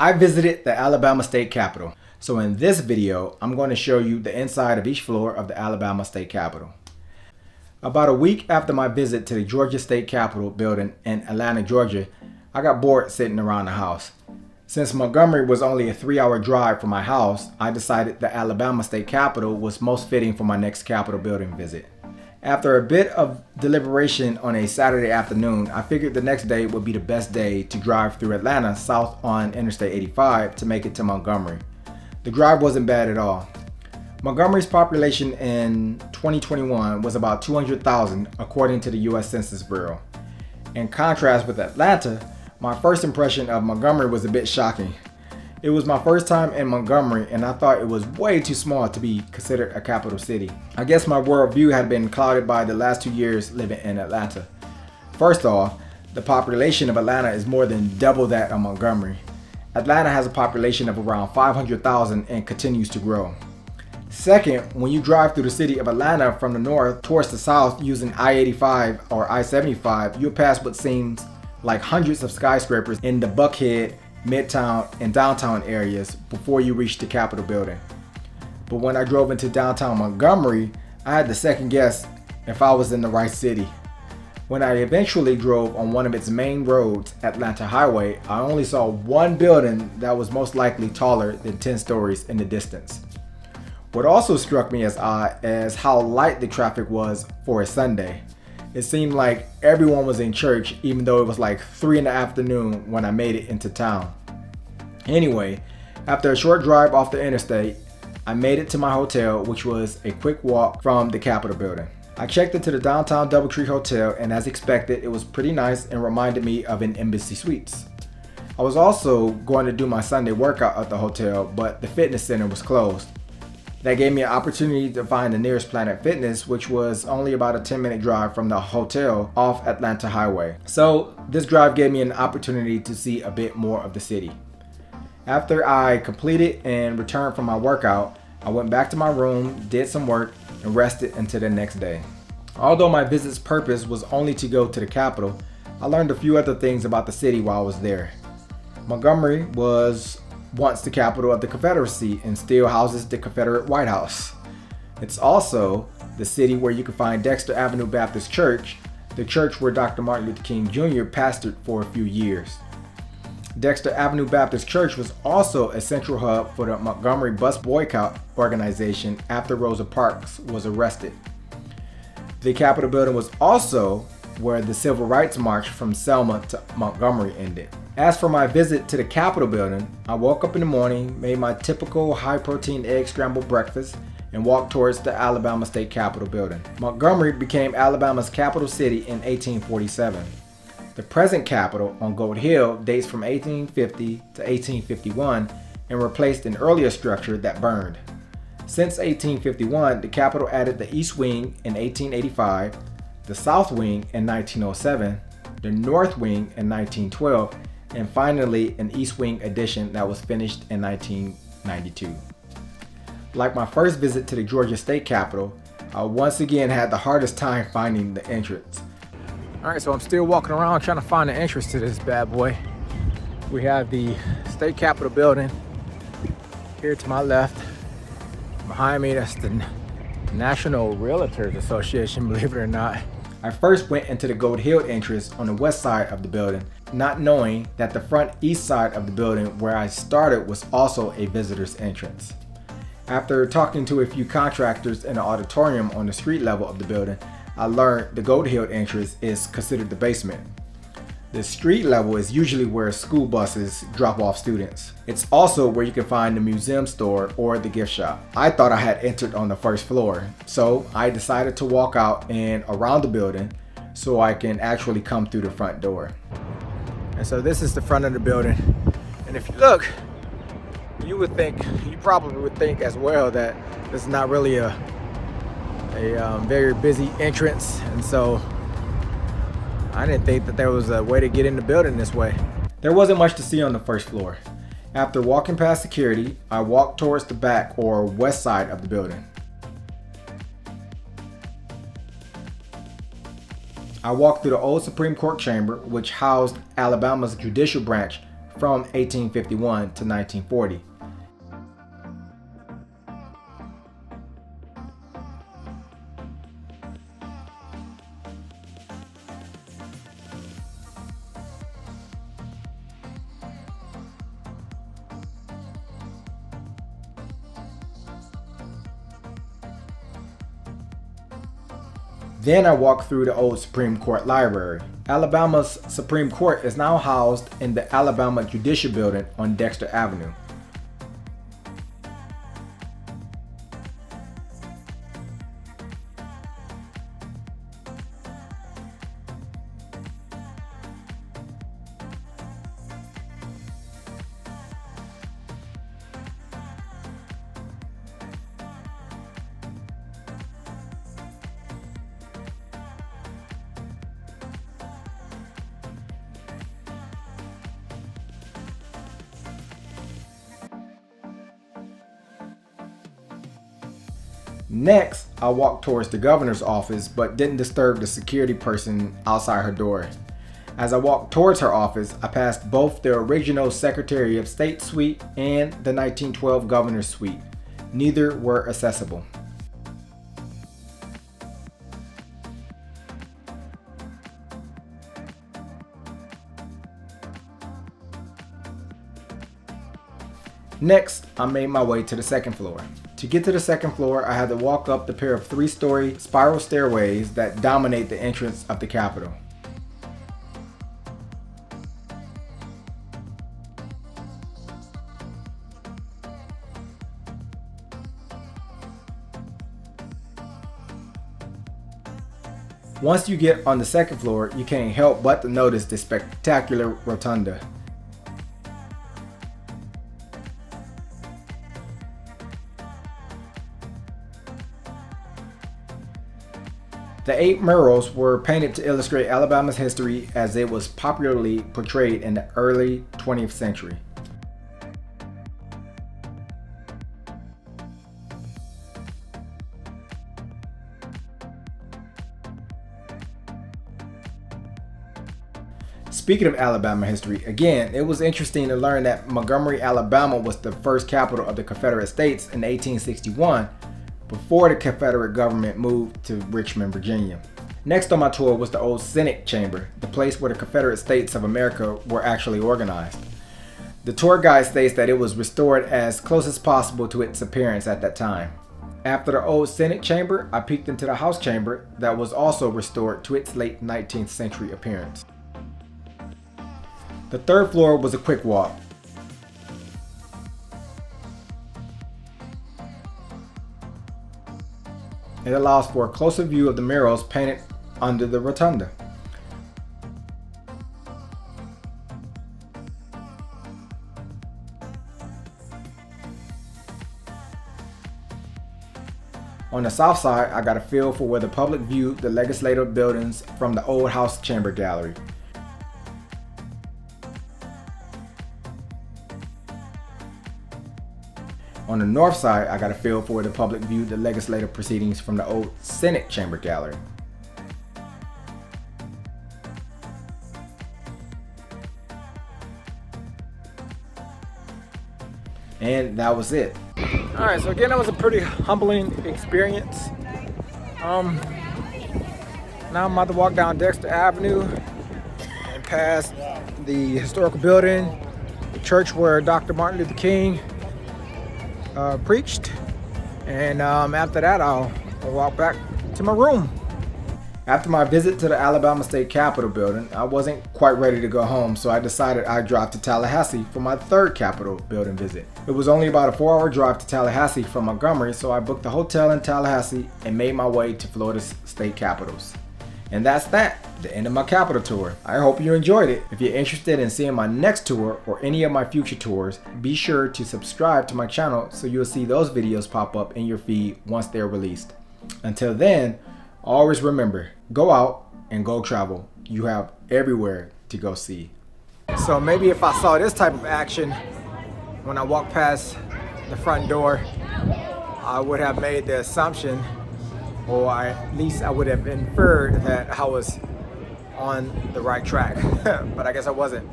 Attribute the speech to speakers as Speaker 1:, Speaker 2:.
Speaker 1: I visited the Alabama State Capitol. So in this video, I'm going to show you the inside of each floor of the Alabama State Capitol. About a week after my visit to the Georgia State Capitol building in Atlanta, Georgia, I got bored sitting around the house. Since Montgomery was only a 3-hour drive from my house, I decided the Alabama State Capitol was most fitting for my next Capitol building visit. After a bit of deliberation on a Saturday afternoon, I figured the next day would be the best day to drive through Atlanta south on Interstate 85 to make it to Montgomery. The drive wasn't bad at all. Montgomery's population in 2021 was about 200,000 according to the US Census Bureau. In contrast with Atlanta, my first impression of Montgomery was a bit shocking. It was my first time in Montgomery and I thought it was way too small to be considered a capital city. I guess my worldview had been clouded by the last 2 years living in Atlanta. First off, the population of Atlanta is more than double that of Montgomery. Atlanta has a population of around 500,000 and continues to grow. Second, when you drive through the city of Atlanta from the north towards the south using I-85 or I-75, you'll pass what seems like hundreds of skyscrapers in the Buckhead, Midtown, and downtown areas before you reach the Capitol building. But when I drove into downtown Montgomery, I had to second guess if I was in the right city. When I eventually drove on one of its main roads, Atlanta Highway, I only saw one building that was most likely taller than 10 stories in the distance. What also struck me as odd is how light the traffic was for a Sunday. It seemed like everyone was in church even though it was like 3 in the afternoon when I made it into town. Anyway, after a short drive off the interstate, I made it to my hotel, which was a quick walk from the Capitol building. I checked into the downtown DoubleTree Hotel and as expected, it was pretty nice and reminded me of an Embassy Suites. I was also going to do my Sunday workout at the hotel, but the fitness center was closed. That gave me an opportunity to find the nearest Planet Fitness, which was only about a 10-minute drive from the hotel off Atlanta Highway. So this drive gave me an opportunity to see a bit more of the city. After I completed and returned from my workout, I went back to my room, did some work, and rested until the next day. Although my visit's purpose was only to go to the Capitol, I learned a few other things about the city while I was there. Montgomery was once the capital of the Confederacy and still houses the Confederate White House. It's also the city where you can find Dexter Avenue Baptist Church, the church where Dr. Martin Luther King Jr. pastored for a few years. Dexter Avenue Baptist Church was also a central hub for the Montgomery bus boycott organization after Rosa Parks was arrested. The Capitol building was also where the Civil Rights March from Selma to Montgomery ended. As for my visit to the Capitol building, I woke up in the morning, made my typical high-protein egg scrambled breakfast, and walked towards the Alabama State Capitol building. Montgomery became Alabama's capital city in 1847. The present Capitol on Gold Hill dates from 1850 to 1851 and replaced an earlier structure that burned. Since 1851, the Capitol added the East Wing in 1885, the South Wing in 1907, the North Wing in 1912, and finally an East Wing addition that was finished in 1992. Like my first visit to the Georgia State Capitol, I once again had the hardest time finding the entrance. Alright, so I'm still walking around trying to find the entrance to this bad boy. We have the State Capitol building here to my left. Behind me, that's the National Realtors Association, believe it or not. I first went into the Gold Hill entrance on the west side of the building, not knowing that the front east side of the building where I started was also a visitor's entrance. After talking to a few contractors in the auditorium on the street level of the building, I learned the Gold Hill entrance is considered the basement. The street level is usually where school buses drop off students. It's also where you can find the museum store or the gift shop. I thought I had entered on the first floor, so I decided to walk out and around the building so I can actually come through the front door. And so this is the front of the building. And if you look, you probably would think as well that this is not really a very busy entrance, and so I didn't think that there was a way to get in the building this way. There wasn't much to see on the first floor. After walking past security, I walked towards the back or west side of the building. I walked through the old Supreme Court chamber, which housed Alabama's judicial branch from 1851 to 1940. Then I walked through the old Supreme Court Library. Alabama's Supreme Court is now housed in the Alabama Judicial Building on Dexter Avenue. Next, I walked towards the governor's office, but didn't disturb the security person outside her door. As I walked towards her office, I passed both the original Secretary of State suite and the 1912 governor's suite. Neither were accessible. Next, I made my way to the second floor. To get to the second floor, I had to walk up the pair of 3-story spiral stairways that dominate the entrance of the Capitol. Once you get on the second floor, you can't help but to notice the spectacular rotunda. The 8 murals were painted to illustrate Alabama's history as it was popularly portrayed in the early 20th century. Speaking of Alabama history, again, it was interesting to learn that Montgomery, Alabama was the first capital of the Confederate States in 1861, before the Confederate government moved to Richmond, Virginia. Next on my tour was the old Senate Chamber, the place where the Confederate States of America were actually organized. The tour guide states that it was restored as close as possible to its appearance at that time. After the old Senate Chamber, I peeked into the House Chamber that was also restored to its late 19th century appearance. The third floor was a quick walk. It allows for a closer view of the murals painted under the rotunda. On the south side, I got a feel for where the public viewed the legislative buildings from the old House Chamber Gallery. On the north side, I got a feel for where the public viewed the legislative proceedings from the old Senate Chamber Gallery. And that was it. Alright, so again, that was a pretty humbling experience. Now I'm about to walk down Dexter Avenue and past the historical building, the church where Dr. Martin Luther King preached, and after that I'll walk back to my room. After my visit to the Alabama State Capitol building, I wasn't quite ready to go home, so I decided I'd drive to Tallahassee for my third Capitol building visit. It was only about a 4-hour drive to Tallahassee from Montgomery, so I booked a hotel in Tallahassee and made my way to Florida's state capitals. And that's that, the end of my Capitol tour. I hope you enjoyed it. If you're interested in seeing my next tour or any of my future tours, be sure to subscribe to my channel so you'll see those videos pop up in your feed once they're released. Until then, always remember, go out and go travel. You have everywhere to go see. So maybe if I saw this type of action when I walked past the front door, I would have made the assumption, or at least I would have inferred that I was on the right track. But I guess I wasn't.